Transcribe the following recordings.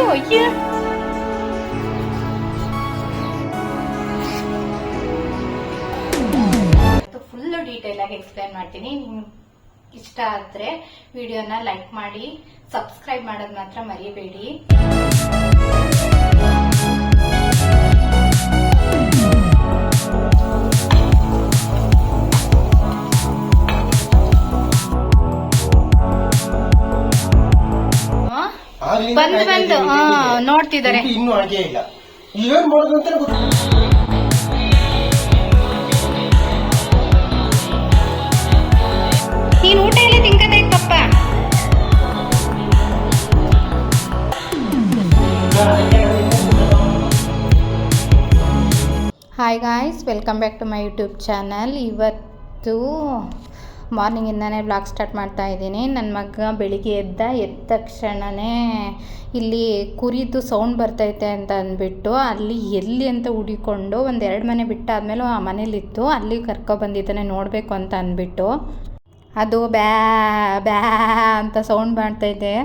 ಮುಟ್ಟು ಅಯ್ಯ full detail ಆಗಿ ಎಕ್ಸ್ಪ್ಲೈನ್ ಮಾಡ್ತೀನಿ. ನಿಮ್ಗೆ ಇಷ್ಟ ಆದ್ರೆ ವಿಡಿಯೋನ ಲೈಕ್ ಮಾಡಿ, ಸಬ್ಸ್ಕ್ರೈಬ್ ಮಾಡೋದ್ ಮಾತ್ರ ಮರಿಬೇಡಿ. ಬಂದು ನೋಡ್ತಿದ್ದಾರೆ. ಇನ್ನು ಅಡಿಗೆ ಇಲ್ಲ, ಏನ್ ಮಾಡೋದು ಅಂತ ನೀನ್ ಊಟ ಎಲ್ಲ ತಿನ್ಕದ ಪಪ್ಪ. Hi guys, welcome back to my YouTube channel. ಇವತ್ತು ಮಾರ್ನಿಂಗಿಂದನೇ ಬ್ಲಾಗ್ ಸ್ಟಾರ್ಟ್ ಮಾಡ್ತಾ ಇದ್ದೀನಿ. ನನ್ನ ಮಗ ಬೆಳಿಗ್ಗೆ ಎದ್ದ ತಕ್ಷಣವೇ ಇಲ್ಲಿ ಕುರಿದು ಸೌಂಡ್ ಬರ್ತೈತೆ ಅಂತ ಅಂದ್ಬಿಟ್ಟು ಅಲ್ಲಿ ಎಲ್ಲಿ ಅಂತ ಹುಡಿಕೊಂಡು ಒಂದೆರಡು ಮನೆ ಬಿಟ್ಟಾದ್ಮೇಲೆ ಆ ಮನೇಲಿತ್ತು, ಅಲ್ಲಿ ಕರ್ಕೊಬಂದಿದ್ದಾನೆ ನೋಡಬೇಕು ಅಂತ ಅಂದ್ಬಿಟ್ಟು. ಅದು ಬ್ಯಾ ಬ್ಯಾ ಅಂತ ಸೌಂಡ್ ಮಾಡ್ತೈತೆ.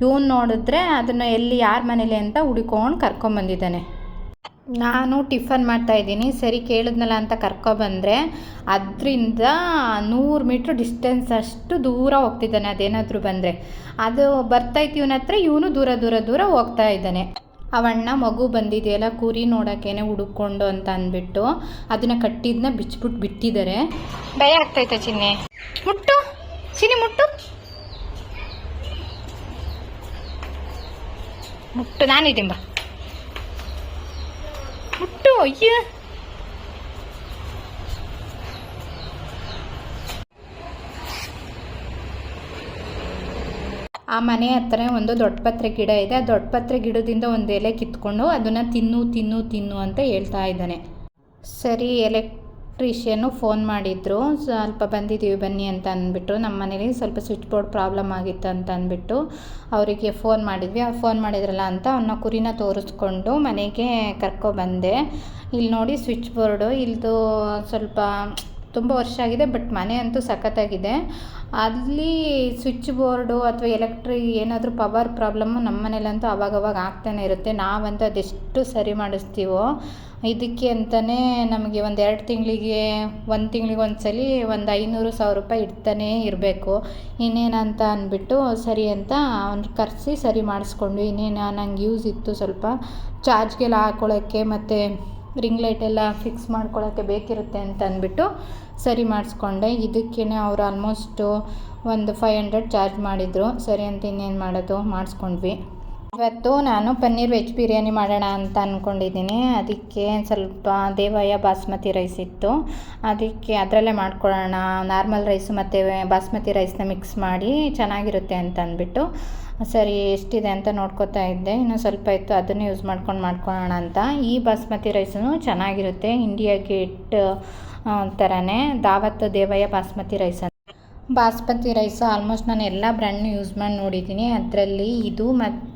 ಇವನು ನೋಡಿದ್ರೆ ಅದನ್ನು ಎಲ್ಲಿ ಯಾರ ಮನೇಲಿ ಅಂತ ಹುಡ್ಕೊಂಡು ಕರ್ಕೊಂಬಂದಿದ್ದಾನೆ. ನಾನು ಟಿಫನ್ ಮಾಡ್ತಾಯಿದ್ದೀನಿ, ಸರಿ ಕೇಳಿದ್ನಲ್ಲ ಅಂತ ಕರ್ಕೊಬಂದರೆ ಅದರಿಂದ 100 ಮೀಟ್ರ್ ಡಿಸ್ಟೆನ್ಸ್ ಅಷ್ಟು ದೂರ ಹೋಗ್ತಿದ್ದಾನೆ. ಅದೇನಾದರೂ ಬಂದರೆ ಅದು ಬರ್ತೈತಿ ಇವನ ಹತ್ರ, ಇವನು ದೂರ ದೂರ ದೂರ ಹೋಗ್ತಾ ಇದ್ದಾನೆ. ಅವಣ್ಣ ಮಗು ಬಂದಿದೆಯಲ್ಲ ಕುರಿ ನೋಡೋಕ್ಕೇನೆ ಹುಡುಕೊಂಡು ಅಂತ ಅಂದ್ಬಿಟ್ಟು ಅದನ್ನು ಕಟ್ಟಿದ್ನ ಬಿಚ್ಬಿಟ್ಟು ಬಿಟ್ಟಿದ್ದಾರೆ. ಭಯ ಆಗ್ತೈತೆ ಚಿನ್ನಿ. ಮುಟ್ಟು ಚಿನ್ನಿ, ಮುಟ್ಟು ಮುಟ್ಟು, ನಾನಿದ್ದೀನಿ ಬಾ. ಮುಟ್ಟು ಅಯ್ಯ. ಆ ಮನೆ ಹತ್ರ ಒಂದು ದೊಡ್ಡ ಪತ್ರೆ ಗಿಡ ಇದೆ. ಆ ದೊಡ್ಡ ಪತ್ರೆ ಗಿಡದಿಂದ ಒಂದು ಎಲೆ ಕಿತ್ಕೊಂಡು ಅದನ್ನು ತಿನ್ನು ತಿನ್ನು ತಿನ್ನು ಅಂತ ಹೇಳ್ತಾ ಇದ್ದಾನೆ. ಸರಿ, ಎಲೆಕ್ಟ್ರಿಷಿಯನ್ನು ಫೋನ್ ಮಾಡಿದ್ರು, ಸ್ವಲ್ಪ ಬಂದಿದ್ದೀವಿ ಬನ್ನಿ ಅಂತ ಅಂದ್ಬಿಟ್ಟು. ನಮ್ಮ ಮನೇಲಿ ಸ್ವಲ್ಪ ಸ್ವಿಚ್ ಬೋರ್ಡ್ ಪ್ರಾಬ್ಲಮ್ ಆಗಿತ್ತು ಅಂತ ಅಂದ್ಬಿಟ್ಟು ಅವರಿಗೆ ಫೋನ್ ಮಾಡಿದ್ವಿ. ಅವ್ರು ಫೋನ್ ಮಾಡಿದ್ರಲ್ಲ ಅಂತ ಅವನ್ನ ಕುರಿನ ತೋರಿಸ್ಕೊಂಡು ಮನೆಗೆ ಕರ್ಕೊಬಂದೆ. ಇಲ್ಲಿ ನೋಡಿ ಸ್ವಿಚ್ ಬೋರ್ಡು, ಇಲ್ದು ಸ್ವಲ್ಪ ತುಂಬ ವರ್ಷ ಆಗಿದೆ, ಬಟ್ ಮನೆ ಅಂತೂ ಸಖತ್ತಾಗಿದೆ. ಅಲ್ಲಿ ಸ್ವಿಚ್ ಬೋರ್ಡು ಅಥವಾ ಏನಾದರೂ ಪವರ್ ಪ್ರಾಬ್ಲಮ್ಮು ನಮ್ಮ ಮನೇಲಂತೂ ಅವಾಗವಾಗ ಆಗ್ತಾನೆ ಇರುತ್ತೆ. ನಾವಂತೂ ಅದೆಷ್ಟು ಸರಿ ಮಾಡಿಸ್ತೀವೋ ಇದಕ್ಕೆ ಅಂತಲೇ ನಮಗೆ ಒಂದು 2 ತಿಂಗಳಿಗೆ 1 ತಿಂಗಳಿಗೆ ಒಂದ್ಸಲಿ ಒಂದು 500-1000 ರೂಪಾಯಿ ಇಡ್ತಾನೇ ಇರಬೇಕು. ಇನ್ನೇನಂತ ಅಂದ್ಬಿಟ್ಟು ಸರಿ ಅಂತ ಅವ್ನು ಕರೆಸಿ ಸರಿ ಮಾಡಿಸ್ಕೊಂಡು, ಇನ್ನೇನು ನಂಗೆ ಯೂಸ್ ಇತ್ತು ಸ್ವಲ್ಪ ಚಾರ್ಜ್ಗೆಲ್ಲ ಹಾಕ್ಕೊಳ್ಳೋಕ್ಕೆ ಮತ್ತು ರಿಂಗ್ ಲೈಟೆಲ್ಲ ಫಿಕ್ಸ್ ಮಾಡ್ಕೊಳ್ಳೋಕ್ಕೆ ಬೇಕಿರುತ್ತೆ ಅಂತ ಅಂದ್ಬಿಟ್ಟು ಸರಿ ಮಾಡಿಸ್ಕೊಂಡೆ. ಇದಕ್ಕೇ ಅವರು ಆಲ್ಮೋಸ್ಟು ಒಂದು 500 ಚಾರ್ಜ್ ಮಾಡಿದರು. ಸರಿ ಅಂತ ಇನ್ನೇನು ಮಾಡೋದು, ಮಾಡಿಸ್ಕೊಂಡ್ವಿ. ಇವತ್ತು ನಾನು ಪನ್ನೀರ್ ವೆಜ್ ಬಿರಿಯಾನಿ ಮಾಡೋಣ ಅಂತ ಅಂದ್ಕೊಂಡಿದ್ದೀನಿ. ಅದಕ್ಕೆ ಸ್ವಲ್ಪ ದೇವಯ್ಯ ಬಾಸ್ಮತಿ ರೈಸ್ ಇತ್ತು, ಅದಕ್ಕೆ ಅದರಲ್ಲೇ ಮಾಡ್ಕೊಳ್ಳೋಣ. ನಾರ್ಮಲ್ ರೈಸು ಮತ್ತು ಬಾಸ್ಮತಿ ರೈಸ್ನ ಮಿಕ್ಸ್ ಮಾಡಿ ಚೆನ್ನಾಗಿರುತ್ತೆ ಅಂತ ಅಂದ್ಬಿಟ್ಟು ಸರಿ ಎಷ್ಟಿದೆ ಅಂತ ನೋಡ್ಕೋತಾ ಇದ್ದೆ. ಇನ್ನೂ ಸ್ವಲ್ಪ ಇತ್ತು, ಅದನ್ನು ಯೂಸ್ ಮಾಡ್ಕೊಳ್ಳೋಣ ಅಂತ. ಈ ಬಾಸ್ಮತಿ ರೈಸೂ ಚೆನ್ನಾಗಿರುತ್ತೆ, ಇಂಡಿಯಾ ಗೇಟ್ ಥರನೇ Daawat Devaaya basmati rice. Basmati rice almost ನಾನು ಎಲ್ಲ ಬ್ರ್ಯಾಂಡ್ನೂ ಯೂಸ್ ಮಾಡಿ ನೋಡಿದ್ದೀನಿ. ಅದರಲ್ಲಿ ಇದು ಮತ್ತು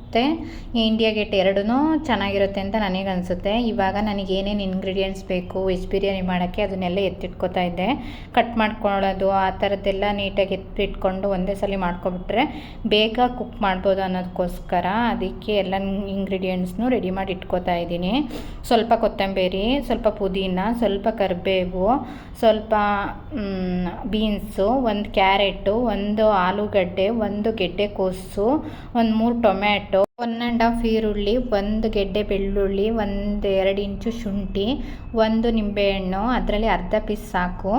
ಇಂಡಿಯಾ ಗೇಟ್ ಎರಡೂ ಚೆನ್ನಾಗಿರುತ್ತೆ ಅಂತ ನನಗನ್ಸುತ್ತೆ. ಇವಾಗ ನನಗೆ ಏನೇನು ಇಂಗ್ರೀಡಿಯೆಂಟ್ಸ್ ಬೇಕು ವೆಜ್ ಬಿರಿಯಾನಿ ಮಾಡೋಕ್ಕೆ ಅದನ್ನೆಲ್ಲ ಎತ್ತಿಟ್ಕೋತಾ ಇದ್ದೆ. ಕಟ್ ಮಾಡ್ಕೊಳ್ಳೋದು ಆ ಥರದ್ದೆಲ್ಲ ನೀಟಾಗಿ ಎತ್ತಿಟ್ಕೊಂಡು ಒಂದೇ ಸಲ ಮಾಡ್ಕೊಬಿಟ್ರೆ ಬೇಗ ಕುಕ್ ಮಾಡ್ಬೋದು ಅನ್ನೋದಕ್ಕೋಸ್ಕರ ಅದಕ್ಕೆ ಎಲ್ಲ ಇಂಗ್ರೀಡಿಯೆಂಟ್ಸ್ನು ರೆಡಿ ಮಾಡಿ ಇಟ್ಕೋತಾ ಇದ್ದೀನಿ. ಸ್ವಲ್ಪ ಕೊತ್ತಂಬರಿ, ಸ್ವಲ್ಪ ಪುದೀನ, ಸ್ವಲ್ಪ ಕರಿಬೇವು, ಸ್ವಲ್ಪ ಬೀನ್ಸು, ಒಂದು ಕ್ಯಾರೆಟು, ಒಂದು ಆಲೂಗಡ್ಡೆ, ಒಂದು ಗೆಡ್ಡೆಕೋಸು, ಒಂದು 3 ಟೊಮ್ಯಾಟೊ, 1.5 ಈರುಳ್ಳಿ, 1 ಗೆಡ್ಡೆ ಬೆಳ್ಳುಳ್ಳಿ, 1-2 ಇಂಚು ಶುಂಠಿ, 1 ನಿಂಬೆಹಣ್ಣು, ಅದರಲ್ಲಿ ಅರ್ಧ ಪೀಸ್ ಸಾಕು.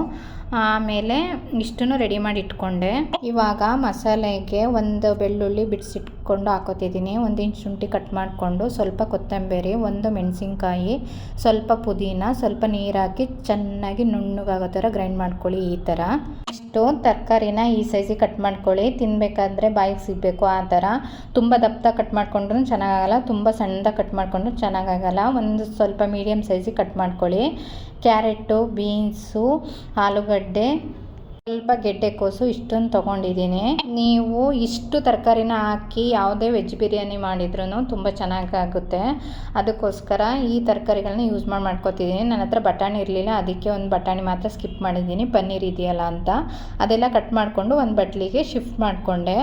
ಆಮೇಲೆ ಇಷ್ಟನ್ನು ರೆಡಿ ಮಾಡಿ ಇಟ್ಕೊಂಡೆ. ಇವಾಗ ಮಸಾಲೆಗೆ 1 ಬೆಳ್ಳುಳ್ಳಿ ಬಿಡಿಸಿಟ್ಕೊಂಡು ಹಾಕೋತಿದ್ದೀನಿ, 1 ಇಂಚು ಶುಂಠಿ ಕಟ್ ಮಾಡಿಕೊಂಡು, ಸ್ವಲ್ಪ ಕೊತ್ತಂಬರಿ, 1 ಮೆಣಸಿನ್ಕಾಯಿ, ಸ್ವಲ್ಪ ಪುದೀನ, ಸ್ವಲ್ಪ ನೀರು ಹಾಕಿ ಚೆನ್ನಾಗಿ ನುಣ್ಣಗಾಗೋ ಥರ ಗ್ರೈಂಡ್ ಮಾಡ್ಕೊಳ್ಳಿ. ಈ ಥರ ಇಷ್ಟು ತರಕಾರಿನ ಈ ಸೈಜಿಗೆ ಕಟ್ ಮಾಡ್ಕೊಳ್ಳಿ. ತಿನ್ನಬೇಕಾದ್ರೆ ಬಾಯಿಗೆ ಸಿಗಬೇಕು ಆ ಥರ. ತುಂಬ ದಪ್ಪ ಕಟ್ ಮಾಡ್ಕೊಂಡ್ರೂ ಚೆನ್ನಾಗಾಗಲ್ಲ, ತುಂಬ ಸಣ್ಣದಾಗಿ ಕಟ್ ಮಾಡಿಕೊಂಡ್ರೂ ಚೆನ್ನಾಗಾಗಲ್ಲ. ಒಂದು ಸ್ವಲ್ಪ ಮೀಡಿಯಮ್ ಸೈಜಿಗೆ ಕಟ್ ಮಾಡ್ಕೊಳ್ಳಿ. ಕ್ಯಾರೆಟು, ಬೀನ್ಸು, ಆಲೂಗಡ್ಡೆ, ಸ್ವಲ್ಪ ಗೆಡ್ಡೆಕೋಸು ಇಷ್ಟೊಂದು ತೊಗೊಂಡಿದ್ದೀನಿ. ನೀವು ಇಷ್ಟು ತರಕಾರಿನ ಹಾಕಿ ಯಾವುದೇ ವೆಜ್ ಬಿರಿಯಾನಿ ಮಾಡಿದ್ರೂ ತುಂಬ ಚೆನ್ನಾಗಾಗುತ್ತೆ. ಅದಕ್ಕೋಸ್ಕರ ಈ ತರಕಾರಿಗಳನ್ನ ಯೂಸ್ ಮಾಡ್ಕೊತಿದ್ದೀನಿ. ನನ್ನ ಹತ್ರ ಬಟಾಣಿ ಇರಲಿಲ್ಲ, ಅದಕ್ಕೆ ಒಂದು ಬಟಾಣಿ ಮಾತ್ರ ಸ್ಕಿಪ್ ಮಾಡಿದ್ದೀನಿ, ಪನ್ನೀರ್ ಇದೆಯಲ್ಲ ಅಂತ. ಅದೆಲ್ಲ ಕಟ್ ಮಾಡಿಕೊಂಡು ಒಂದು ಬಟ್ಲಿಗೆ ಶಿಫ್ಟ್ ಮಾಡಿಕೊಂಡೆ.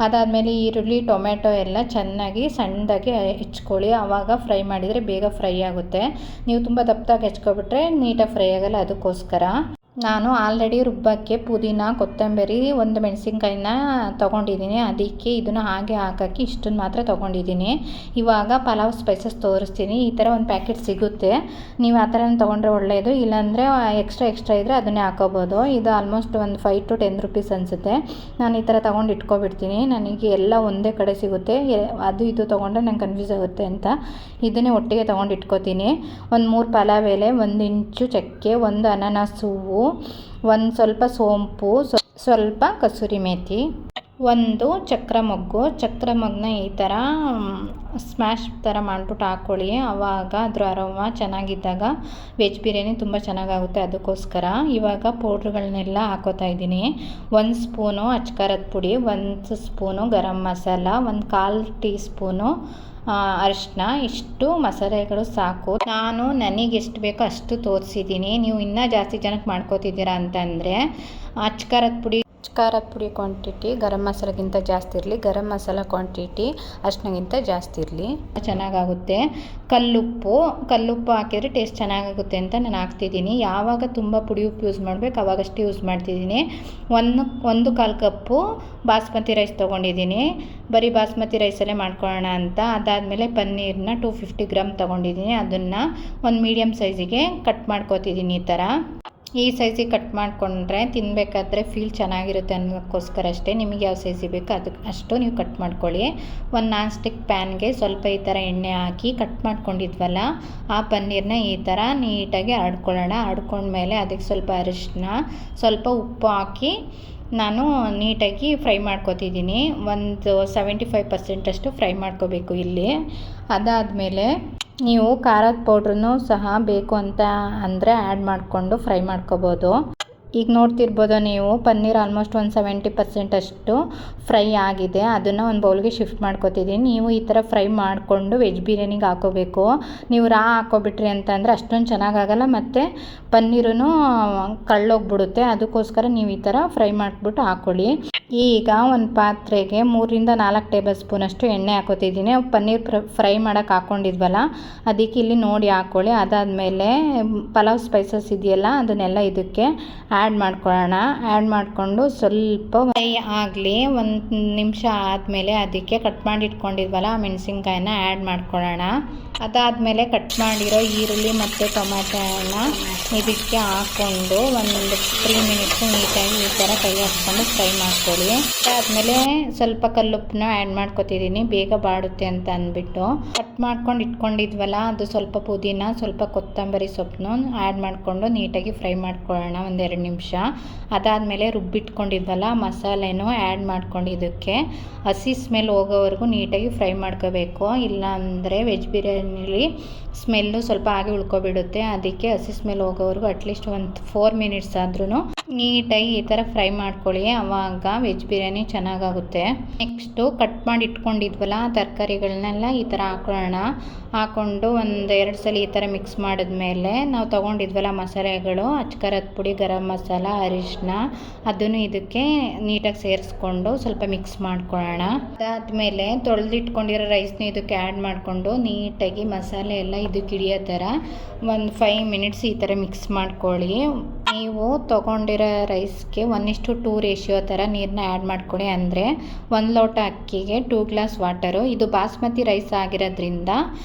ಅದಾದಮೇಲೆ ಈರುಳ್ಳಿ ಟೊಮೆಟೊ ಎಲ್ಲ ಚೆನ್ನಾಗಿ ಸಣ್ಣದಾಗಿ ಹೆಚ್ಕೊಳ್ಳಿ. ಆವಾಗ ಫ್ರೈ ಮಾಡಿದರೆ ಬೇಗ ಫ್ರೈ ಆಗುತ್ತೆ. ನೀವು ತುಂಬ ದಪ್ಪದಾಗಿ ಹೆಚ್ಕೊಬಿಟ್ರೆ ನೀಟಾಗಿ ಫ್ರೈ ಆಗೋಲ್ಲ. ಅದಕ್ಕೋಸ್ಕರ ನಾನು ಆಲ್ರೆಡಿ ರುಬ್ಬಕ್ಕೆ ಪುದೀನ, ಕೊತ್ತಂಬರಿ, ಒಂದು ಮೆಣಸಿನ್ಕಾಯಿನ ತೊಗೊಂಡಿದ್ದೀನಿ. ಅದಕ್ಕೆ ಇದನ್ನು ಹಾಗೆ ಹಾಕೋಕ್ಕೆ ಇಷ್ಟನ್ನು ಮಾತ್ರ ತೊಗೊಂಡಿದ್ದೀನಿ. ಇವಾಗ ಪಲಾವ್ ಸ್ಪೈಸಸ್ ತೋರಿಸ್ತೀನಿ. ಈ ಥರ ಒಂದು ಪ್ಯಾಕೆಟ್ ಸಿಗುತ್ತೆ, ನೀವು ಆ ಥರ ತೊಗೊಂಡ್ರೆ ಒಳ್ಳೆಯದು. ಇಲ್ಲಾಂದರೆ ಎಕ್ಸ್ಟ್ರಾ ಇದ್ದರೆ ಅದನ್ನೇ ಹಾಕೋಬೋದು. ಇದು ಆಲ್ಮೋಸ್ಟ್ ಒಂದು 5 to 10 rupees ಅನಿಸುತ್ತೆ. ನಾನು ಈ ಥರ ತೊಗೊಂಡು ಇಟ್ಕೊಬಿಡ್ತೀನಿ. ನನಗೆ ಎಲ್ಲ ಒಂದೇ ಕಡೆ ಸಿಗುತ್ತೆ. ಅದು ಇದು ತೊಗೊಂಡ್ರೆ ನಂಗೆ ಕನ್ಫ್ಯೂಸ್ ಆಗುತ್ತೆ ಅಂತ ಇದನ್ನೇ ಒಟ್ಟಿಗೆ ತೊಗೊಂಡು ಇಟ್ಕೊತೀನಿ. ಒಂದು 3 ಪಲಾವ್ ಎಲೆ, 1 ಇಂಚು ಚಕ್ಕೆ, 1 ಅನಾನಸ್ ಹೂವು, ಒಂದು ಸ್ವಲ್ಪ ಸೋಂಪು, ಸ್ವಲ್ಪ ಕಸೂರಿ ಮೇಥಿ, ಒಂದು ಚಕ್ರ ಮೊಗ್ಗನ್ನ ಈ ಥರ ಸ್ಮ್ಯಾಶ್ ಥರ ಮಾಡಿಬಿಟ್ಟು ಹಾಕ್ಕೊಳ್ಳಿ. ಆವಾಗ ಅದ್ರ ಅರೋಮ ಚೆನ್ನಾಗಿದ್ದಾಗ ವೆಜ್ ಬಿರಿಯಾನಿ ತುಂಬ ಚೆನ್ನಾಗಾಗುತ್ತೆ. ಅದಕ್ಕೋಸ್ಕರ ಇವಾಗ ಪೌಡ್ರುಗಳನ್ನೆಲ್ಲ ಹಾಕೋತಾ ಇದ್ದೀನಿ. 1 ಸ್ಪೂನು ಅಚ್ಕಾರದ ಪುಡಿ, 1 spoon garam masala, 1/4 tea spoon ಅರಿಶಿನ. ಇಷ್ಟು ಮಸಾಲೆಗಳು ಸಾಕು. ನಾನು ನನಗೆ ಎಷ್ಟು ಬೇಕೋ ಅಷ್ಟು ತೋರಿಸಿದ್ದೀನಿ. ನೀವು ಇನ್ನೂ ಜಾಸ್ತಿ ಜನಕ್ಕೆ ಮಾಡ್ಕೋತಿದ್ದೀರಾ ಅಂತಂದರೆ ಅಚ್ಕಾರದ ಪುಡಿ ಕ್ವಾಂಟಿಟಿ ಗರಂ ಮಸಾಲೆಗಿಂತ ಜಾಸ್ತಿ ಇರಲಿ, ಗರಂ ಮಸಾಲ ಕ್ವಾಂಟಿಟಿ ಅರಿಶಿನಗಿಂತ ಜಾಸ್ತಿ ಇರಲಿ, ಚೆನ್ನಾಗಾಗುತ್ತೆ. ಕಲ್ಲುಪ್ಪು ಹಾಕಿದರೆ ಟೇಸ್ಟ್ ಚೆನ್ನಾಗಾಗುತ್ತೆ ಅಂತ ನಾನು ಹಾಕ್ತಿದ್ದೀನಿ. ಯಾವಾಗ ತುಂಬ ಪುಡಿ ಉಪ್ಪು ಯೂಸ್ ಮಾಡಬೇಕು ಅವಾಗಷ್ಟು ಯೂಸ್ ಮಾಡ್ತಿದ್ದೀನಿ. 1/4 ಕಪ್ಪು ಬಾಸ್ಮತಿ ರೈಸ್ ತೊಗೊಂಡಿದ್ದೀನಿ. ಬರೀ ಬಾಸ್ಮತಿ ರೈಸಲ್ಲೇ ಮಾಡ್ಕೊಳ್ಳೋಣ ಅಂತ. ಅದಾದಮೇಲೆ ಪನ್ನೀರನ್ನ 250 ಗ್ರಾಮ್ ತೊಗೊಂಡಿದ್ದೀನಿ. ಅದನ್ನು ಒಂದು ಮೀಡಿಯಮ್ ಸೈಜಿಗೆ ಕಟ್ ಮಾಡ್ಕೊತಿದ್ದೀನಿ. ಈ ಸೈಜಿಗೆ ಕಟ್ ಮಾಡಿಕೊಂಡ್ರೆ ತಿನ್ನಬೇಕಾದ್ರೆ ಫೀಲ್ ಚೆನ್ನಾಗಿರುತ್ತೆ ಅನ್ನೋಕ್ಕೋಸ್ಕರ ಅಷ್ಟೇ. ನಿಮಗೆ ಯಾವ ಸೈಜಿಗೆ ಬೇಕೋ ಅದಕ್ಕೆ ಅಷ್ಟು ನೀವು ಕಟ್ ಮಾಡ್ಕೊಳ್ಳಿ. ಒಂದು ನಾನ್ ಸ್ಟಿಕ್ ಪ್ಯಾನ್ಗೆ ಸ್ವಲ್ಪ ಈ ಥರ ಎಣ್ಣೆ ಹಾಕಿ ಕಟ್ ಮಾಡ್ಕೊಂಡಿದ್ವಲ್ಲ ಆ ಪನ್ನೀರನ್ನ ಈ ಥರ ನೀಟಾಗಿ ಆಡ್ಕೊಂಡ್ಮೇಲೆ ಅದಕ್ಕೆ ಸ್ವಲ್ಪ ಅರಿಶಿನ, ಸ್ವಲ್ಪ ಉಪ್ಪು ಹಾಕಿ ನಾನು ನೀಟಾಗಿ ಫ್ರೈ ಮಾಡ್ಕೊತಿದ್ದೀನಿ. ಒಂದು 75% ಅಷ್ಟು ಫ್ರೈ ಮಾಡ್ಕೋಬೇಕು ಇಲ್ಲಿ. ಅದಾದಮೇಲೆ ನೀವು ಖಾರದ ಪೌಡ್ರನ್ನು ಸಹ ಬೇಕು ಅಂತ ಅಂದರೆ ಆ್ಯಡ್ ಮಾಡಿಕೊಂಡು ಫ್ರೈ ಮಾಡ್ಕೋಬೋದು. ಈಗ ನೋಡ್ತಿರ್ಬೋದು ನೀವು ಪನ್ನೀರ್ ಆಲ್ಮೋಸ್ಟ್ ಒಂದು 70% ಅಷ್ಟು ಫ್ರೈ ಆಗಿದೆ. ಅದನ್ನು ಒಂದು ಬೌಲ್ಗೆ ಶಿಫ್ಟ್ ಮಾಡ್ಕೊತಿದ್ದೀನಿ. ನೀವು ಈ ಥರ ಫ್ರೈ ಮಾಡಿಕೊಂಡು ವೆಜ್ ಬಿರಿಯಾನಿಗೆ ಹಾಕೋಬೇಕು. ನೀವು ಹಾಕೋಬಿಟ್ರಿ ಅಂತಂದರೆ ಅಷ್ಟೊಂದು ಚೆನ್ನಾಗಾಗಲ್ಲ, ಮತ್ತು ಪನ್ನೀರೂ ಕಳ್ಳೋಗ್ಬಿಡುತ್ತೆ. ಅದಕ್ಕೋಸ್ಕರ ನೀವು ಈ ಥರ ಫ್ರೈ ಮಾಡಿಬಿಟ್ಟು ಹಾಕ್ಕೊಳ್ಳಿ. ಈಗ ಒಂದು ಪಾತ್ರೆಗೆ 3 to 4 ಟೇಬಲ್ ಸ್ಪೂನಷ್ಟು ಎಣ್ಣೆ ಹಾಕೋತಿದ್ದೀನಿ. ಪನ್ನೀರ್ ಫ್ರೈ ಮಾಡೋಕ್ಕೆ ಹಾಕ್ಕೊಂಡಿದ್ವಲ್ಲ ಅದಕ್ಕೆ ಇಲ್ಲಿ ನೋಡಿ ಹಾಕ್ಕೊಳ್ಳಿ. ಅದಾದಮೇಲೆ ಪಲಾವ್ ಸ್ಪೈಸಸ್ ಇದೆಯಲ್ಲ ಅದನ್ನೆಲ್ಲ ಇದಕ್ಕೆ ಆ್ಯಡ್ ಮಾಡ್ಕೊಳ್ಳೋಣ. ಆ್ಯಡ್ ಮಾಡಿಕೊಂಡು ಸ್ವಲ್ಪ ಫ್ರೈ ಆಗಲಿ. 1 ನಿಮಿಷ ಆದಮೇಲೆ ಅದಕ್ಕೆ ಕಟ್ ಮಾಡಿ ಇಟ್ಕೊಂಡಿದ್ವಲ್ಲ ಮೆಣಸಿನ್ಕಾಯಿನ ಆ್ಯಡ್ ಮಾಡ್ಕೊಳ್ಳೋಣ. ಅದಾದಮೇಲೆ ಕಟ್ ಮಾಡಿರೋ ಈರುಳ್ಳಿ ಮತ್ತು ಟೊಮ್ಯಾಟೋನ ಇದಕ್ಕೆ ಹಾಕ್ಕೊಂಡು ಒಂದು 3 ಮಿನಿಟ್ಸ್ ನೀಟಾಗಿ ಈ ಥರ ಕೈ ಹಾಕ್ಕೊಂಡು ಫ್ರೈ ಮಾಡ್ಕೊಳ್ಳಿ. ಅದಾದಮೇಲೆ ಸ್ವಲ್ಪ ಕಲ್ಲುಪ್ಪನ್ನ ಆ್ಯಡ್ ಮಾಡ್ಕೊತಿದ್ದೀನಿ, ಬೇಗ ಬಾಡುತ್ತೆ ಅಂತ ಅಂದ್ಬಿಟ್ಟು. ಕಟ್ ಮಾಡ್ಕೊಂಡು ಇಟ್ಕೊಂಡಿದ್ವಲ್ಲ ಅದು ಸ್ವಲ್ಪ ಪುದೀನ, ಸ್ವಲ್ಪ ಕೊತ್ತಂಬರಿ ಸೊಪ್ಪನ್ನು ಆ್ಯಡ್ ಮಾಡಿಕೊಂಡು ನೀಟಾಗಿ ಫ್ರೈ ಮಾಡ್ಕೊಳ್ಳೋಣ 1-2 ನಿಮಿಷ. ಅದಾದಮೇಲೆ ರುಬ್ಬಿಟ್ಕೊಂಡಿದ್ವಲ್ಲ ಮಸಾಲೆನೂ ಆ್ಯಡ್ ಮಾಡ್ಕೊಂಡು ಇದಕ್ಕೆ ಹಸಿ ಸ್ಮೆಲ್ ಹೋಗೋವರೆಗೂ ನೀಟಾಗಿ ಫ್ರೈ ಮಾಡ್ಕೋಬೇಕು. ಇಲ್ಲಾಂದರೆ ವೆಜ್ ಬಿರಿಯಾನಿಲಿ ಸ್ಮೆಲ್ಲು ಸ್ವಲ್ಪ ಹಾಗೆ ಉಳ್ಕೊಬಿಡುತ್ತೆ. ಅದಕ್ಕೆ ಹಸಿ ಸ್ಮೆಲ್ ಹೋಗೋವರೆಗೂ ಅಟ್ಲೀಸ್ಟ್ ಒಂದು 4 ಮಿನಿಟ್ಸ್ ಆದ್ರೂ ನೀಟಾಗಿ ಈ ಥರ ಫ್ರೈ ಮಾಡ್ಕೊಳ್ಳಿ. ಆವಾಗ ವೆಜ್ ಬಿರಿಯಾನಿ ಚೆನ್ನಾಗಾಗುತ್ತೆ. ನೆಕ್ಸ್ಟು ಕಟ್ ಮಾಡಿ ಇಟ್ಕೊಂಡಿದ್ವಲ್ಲ ತರಕಾರಿಗಳನ್ನೆಲ್ಲ ಈ ಥರ ಹಾಕ್ಕೊಂಡು 1-2 ಸಲ ಈ ಥರ ಮಿಕ್ಸ್ ಮಾಡಿದ್ಮೇಲೆ ನಾವು ತೊಗೊಂಡಿದ್ವಲ್ಲ ಮಸಾಲೆಗಳು ಅಚ್ಕಾರದ ಪುಡಿ, ಗರಂ ಮಸಾಲ, ಅರಿಶಿನ ಅದನ್ನು ಇದಕ್ಕೆ ನೀಟಾಗಿ ಸೇರಿಸ್ಕೊಂಡು ಸ್ವಲ್ಪ ಮಿಕ್ಸ್ ಮಾಡ್ಕೊಳ್ಳೋಣ. ಅದಾದಮೇಲೆ ತೊಳೆದಿಟ್ಕೊಂಡಿರೋ ರೈಸ್ನ ಇದಕ್ಕೆ ಆ್ಯಡ್ ಮಾಡಿಕೊಂಡು ನೀಟಾಗಿ ಮಸಾಲೆ ಎಲ್ಲ ಇದಕ್ಕೆ ಹಿಡಿಯೋ ಥರ ಒಂದು 5 ಮಿನಿಟ್ಸ್ ಈ ಥರ ಮಿಕ್ಸ್ ಮಾಡ್ಕೊಳ್ಳಿ. ನೀವು ತೊಗೊಂಡಿರೋ ರೈಸ್ಗೆ 1:2 ರೇಷಿಯೋ ಥರ ನೀರನ್ನ ಆ್ಯಡ್ ಮಾಡ್ಕೊಳ್ಳಿ. ಅಂದರೆ 1 ಲೋಟ ಅಕ್ಕಿಗೆ 2 ಗ್ಲಾಸ್ ವಾಟರು. ಇದು ಬಾಸ್ಮತಿ ರೈಸ್ ಆಗಿರೋದ್ರಿಂದ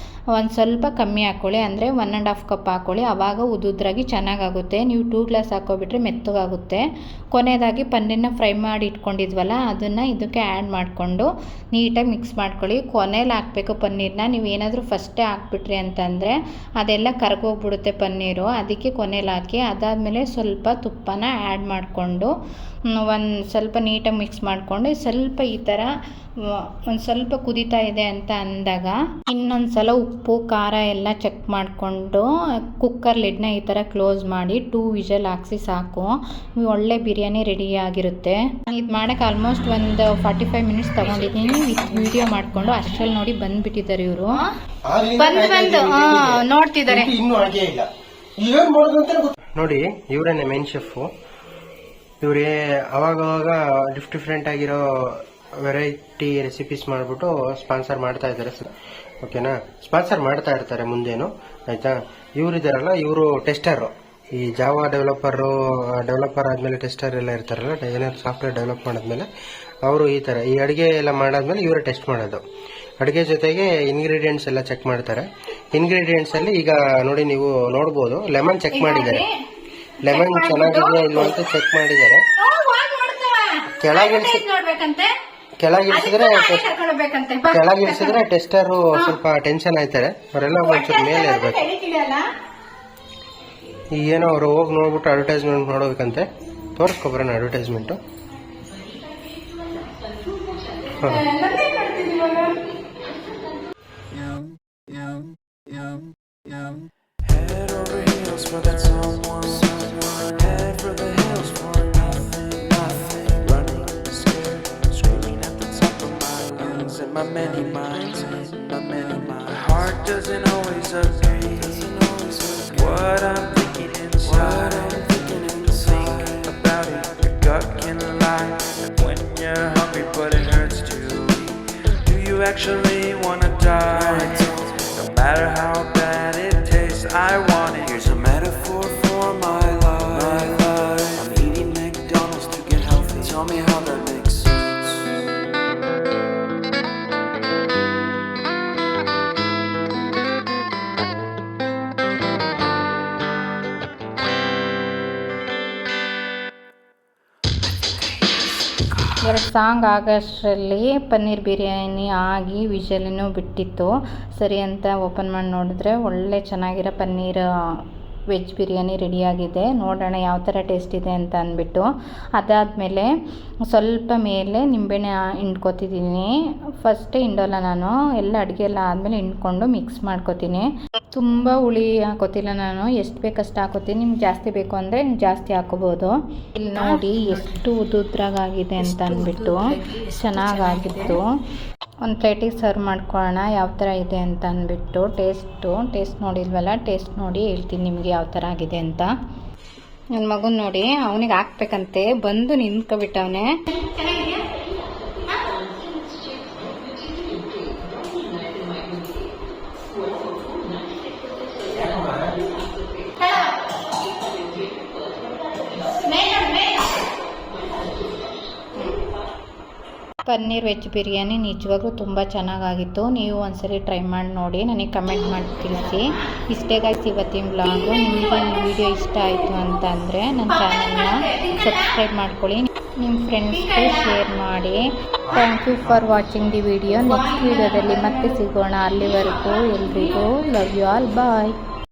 ಒಂದು ಸ್ವಲ್ಪ ಕಮ್ಮಿ ಹಾಕ್ಕೊಳ್ಳಿ, ಅಂದರೆ 1.5 ಕಪ್ ಹಾಕ್ಕೊಳ್ಳಿ. ಆವಾಗ ಉದುದ್ರಾಗಿ ಚೆನ್ನಾಗಾಗುತ್ತೆ. ನೀವು 2 ಗ್ಲಾಸ್ ಹಾಕೋಬಿಟ್ರೆ ಮೆತ್ತಗಾಗುತ್ತೆ. ಕೊನೆಯದಾಗಿ ಪನ್ನೀರನ್ನ ಫ್ರೈ ಮಾಡಿ ಇಟ್ಕೊಂಡಿದ್ವಲ್ಲ ಅದನ್ನು ಇದಕ್ಕೆ ಆ್ಯಡ್ ಮಾಡಿಕೊಂಡು ನೀಟಾಗಿ ಮಿಕ್ಸ್ ಮಾಡ್ಕೊಳ್ಳಿ. ಕೊನೆಯಲ್ಲಿ ಹಾಕಬೇಕು ಪನ್ನೀರನ್ನ. ನೀವು ಏನಾದರೂ ಫಸ್ಟೇ ಹಾಕ್ಬಿಟ್ರಿ ಅಂತಂದರೆ ಅದೆಲ್ಲ ಕರ್ಗೋಗ್ಬಿಡುತ್ತೆ ಪನ್ನೀರು, ಅದಕ್ಕೆ ಕೊನೆಯಲ್ಲಿ ಹಾಕಿ. ಅದಾದಮೇಲೆ ಸ್ವಲ್ಪ ತುಪ್ಪನ ಆ್ಯಡ್ ಮಾಡಿಕೊಂಡು ಒಂದು ಸ್ವಲ್ಪ ನೀಟಾಗಿ ಮಿಕ್ಸ್ ಮಾಡಿಕೊಂಡು ಸ್ವಲ್ಪ ಈ ಥರ ಒಂದು ಸ್ವಲ್ಪ ಕುದೀತಾ ಇದೆ ಅಂತ ಅಂದಾಗ ಇನ್ನೊಂದು ಸಲ ಉಪ್ಪು ಖಾರ ಎಲ್ಲ ಚೆಕ್ ಮಾಡಿಕೊಂಡು ಕುಕ್ಕರ್ ಲಿಡ್ನ ಈ ಥರ ಕ್ಲೋಸ್ ಮಾಡಿ 2 ವಿಷಲ್ ಹಾಕ್ಸಿ ಸಾಕು. ಒಳ್ಳೆ ಬಿರಿಯಾನಿ ರೆಡಿ ಆಗಿರುತ್ತೆ. ಇದು ಮಾಡೋಕ್ಕೆ ಆಲ್ಮೋಸ್ಟ್ ಒಂದು 45 ಮಿನಿಟ್ಸ್ ತೊಗೊಂಡಿದ್ದೀನಿ ವಿತ್ ವಿಡಿಯೋ ಮಾಡಿಕೊಂಡು. ಅಷ್ಟರಲ್ಲಿ ನೋಡಿ ಬಂದುಬಿಟ್ಟಿದ್ದಾರೆ ಇವರು. ಬಂದು ನೋಡ್ತಿದ್ದಾರೆ. ಇನ್ನೂ ಅಡುಗೆ ಇಲ್ಲ, ಏನ್ ಮಾಡೋದು ಅಂತ ನೋಡಿ. ಇವರೇನೆ ಮೇನ್ ಶೆಫು. ಇವ್ರಿಗೆ ಅವಾಗವಾಗ ಡಿಫ್ರೆಂಟ್ ಆಗಿರೋ ವೆರೈಟಿ ರೆಸಿಪೀಸ್ ಮಾಡಿಬಿಟ್ಟು ಸ್ಪಾನ್ಸರ್ ಮಾಡ್ತಾ ಇದ್ದಾರೆ. ಓಕೆನಾ, ಸ್ಪಾನ್ಸರ್ ಮಾಡ್ತಾ ಇರ್ತಾರೆ ಮುಂದೇನು, ಆಯ್ತಾ. ಇವರಿದ್ದಾರಲ್ಲ, ಇವರು ಟೆಸ್ಟರು. ಈ ಜಾವಾ ಡೆವಲಪರ್ ಆದಮೇಲೆ ಟೆಸ್ಟರ್ ಎಲ್ಲ ಇರ್ತಾರಲ್ಲ, ಏನಾದ್ರು ಸಾಫ್ಟ್ವೇರ್ ಡೆವಲಪ್ ಮಾಡಿದ್ಮೇಲೆ ಅವರು ಈ ಥರ ಈ ಅಡುಗೆ ಎಲ್ಲ ಮಾಡಾದ್ಮೇಲೆ ಇವರೇ ಟೆಸ್ಟ್ ಮಾಡೋದು. ಅಡುಗೆ ಜೊತೆಗೆ ಇಂಗ್ರೀಡಿಯೆಂಟ್ಸ್ ಎಲ್ಲ ಚೆಕ್ ಮಾಡ್ತಾರೆ. ಇಂಗ್ರೀಡಿಯೆಂಟ್ಸ್ ಅಲ್ಲಿ ಈಗ ನೋಡಿ, ನೀವು ನೋಡ್ಬೋದು, ಲೆಮನ್ ಚೆಕ್ ಮಾಡಿದ್ದಾರೆ. ಲೆಮನ್ ಚೆನ್ನಾಗಿದೆಯಾ ಇಲ್ಲ ಅಂತ ಚೆಕ್ ಮಾಡಿದ್ದಾರೆ. ಕೆಳಗಿಳಿಸಿದ್ರೆ ಟೆಸ್ಟರು ಸ್ವಲ್ಪ ಟೆನ್ಷನ್ ಆಯ್ತಾರೆ. ಅವರೆಲ್ಲ ಒಂಚೂರು ಮೇಲೆ ಇರ್ಬೇಕು. ಈಗೇನೋ ಅವರು ಹೋಗಿ ನೋಡ್ಬಿಟ್ಟು ಅಡ್ವರ್ಟೈಸ್ಮೆಂಟ್ ನೋಡ್ಬೇಕಂತೆ. ತೋರಿಸ್ಕೊಬರೋಣ advertisement. Head over heels for that someone. Head for the hills for nothing. Running, scared, screaming at the top of my lungs. In my many minds, my heart doesn't always agree. What I'm thinking inside. Think about it, your gut can lie. When you're hungry but it hurts to eat. Do you actually wanna die? No matter how bad it tastes, I want it. Here's a metaphor for my life. I'm eating McDonald's to get healthy. Tell me how that makes sense. ಎರಡು song ಆಗೋಷ್ಟರಲ್ಲಿ paneer biryani ಆಗಿ ವಿಷಲನ್ನು ಬಿಟ್ಟಿತ್ತು. ಸರಿ ಅಂತ open ಮಾಡಿ ನೋಡಿದ್ರೆ ಒಳ್ಳೆ ಚೆನ್ನಾಗಿರೋ paneer veg biryani ರೆಡಿಯಾಗಿದೆ. ನೋಡೋಣ ಯಾವ ಥರ ಟೇಸ್ಟ್ ಇದೆ ಅಂತ ಅಂದ್ಬಿಟ್ಟು. ಅದಾದಮೇಲೆ ಸ್ವಲ್ಪ ಮೇಲೆ ನಿಂಬೆಹಣ್ಣು ಹಿಂಡ್ಕೊತಿದ್ದೀನಿ. ಫಸ್ಟೇ ಹಿಂಡೋಲ್ಲ ನಾನು, ಎಲ್ಲ ಅಡುಗೆ ಎಲ್ಲ ಆದಮೇಲೆ ಹಿಂಡ್ಕೊಂಡು ಮಿಕ್ಸ್ ಮಾಡ್ಕೊತೀನಿ. ತುಂಬ ಹುಳಿ ಹಾಕೋತಿಲ್ಲ ನಾನು, ಎಷ್ಟು ಬೇಕಷ್ಟು ಹಾಕೋತೀನಿ. ನಿಮ್ಗೆ ಜಾಸ್ತಿ ಬೇಕು ಅಂದರೆ ಜಾಸ್ತಿ ಹಾಕೋಬೋದು. ಇಲ್ಲಿ ನೋಡಿ ಎಷ್ಟು ಉದುದ್ರಾಗಿದೆ ಅಂತ ಅಂದ್ಬಿಟ್ಟು ಚೆನ್ನಾಗಾಗಿತ್ತು. ಒಂದು ಪ್ಲೇಟಿಗೆ ಸರ್ವ್ ಮಾಡ್ಕೊಳ್ಳೋಣ ಯಾವ ಥರ ಇದೆ ಅಂತ ಅಂದ್ಬಿಟ್ಟು. ಟೇಸ್ಟ್ ನೋಡಿಲ್ವಲ್ಲ, ಟೇಸ್ಟ್ ನೋಡಿ ಹೇಳ್ತೀನಿ ನಿಮಗೆ ಯಾವ ಥರ ಆಗಿದೆ ಅಂತ. ನನ್ನ ಮಗನ ನೋಡಿ, ಅವನಿಗೆ ಹಾಕ್ಬೇಕಂತೆ ಬಂದು ನಿಂತ್ಕೊಬಿಟ್ಟವನೇ. ಪನ್ನೀರ್ ವೆಜ್ ಬಿರಿಯಾನಿ ನಿಜವಾಗ್ಲೂ ತುಂಬ ಚೆನ್ನಾಗಾಗಿತ್ತು. ನೀವು ಒಂದ್ಸರಿ ಟ್ರೈ ಮಾಡಿ ನೋಡಿ, ನನಗೆ ಕಮೆಂಟ್ ಮಾಡಿ ತಿಳಿಸಿ. ಇಷ್ಟೇ ಗಾಯ್ಸ್ ಇವತ್ತಿನ ವ್ಲಾಗು. ನಿಮಗೆ ಈ ವಿಡಿಯೋ ಇಷ್ಟ ಆಯಿತು ಅಂತ ಅಂದರೆ ನನ್ನ ಚಾನಲ್ನ ಸಬ್ಸ್ಕ್ರೈಬ್ ಮಾಡ್ಕೊಳ್ಳಿ, ನಿಮ್ಮ ಫ್ರೆಂಡ್ಸ್ಗೆ ಶೇರ್ ಮಾಡಿ. Thank you for watching the video. Next ವಿಡಿಯೋದಲ್ಲಿ ಮತ್ತೆ ಸಿಗೋಣ. ಅಲ್ಲಿವರೆಗೂ ಎಲ್ರಿಗೂ ಲವ್ ಯು ಆಲ್, ಬಾಯ್.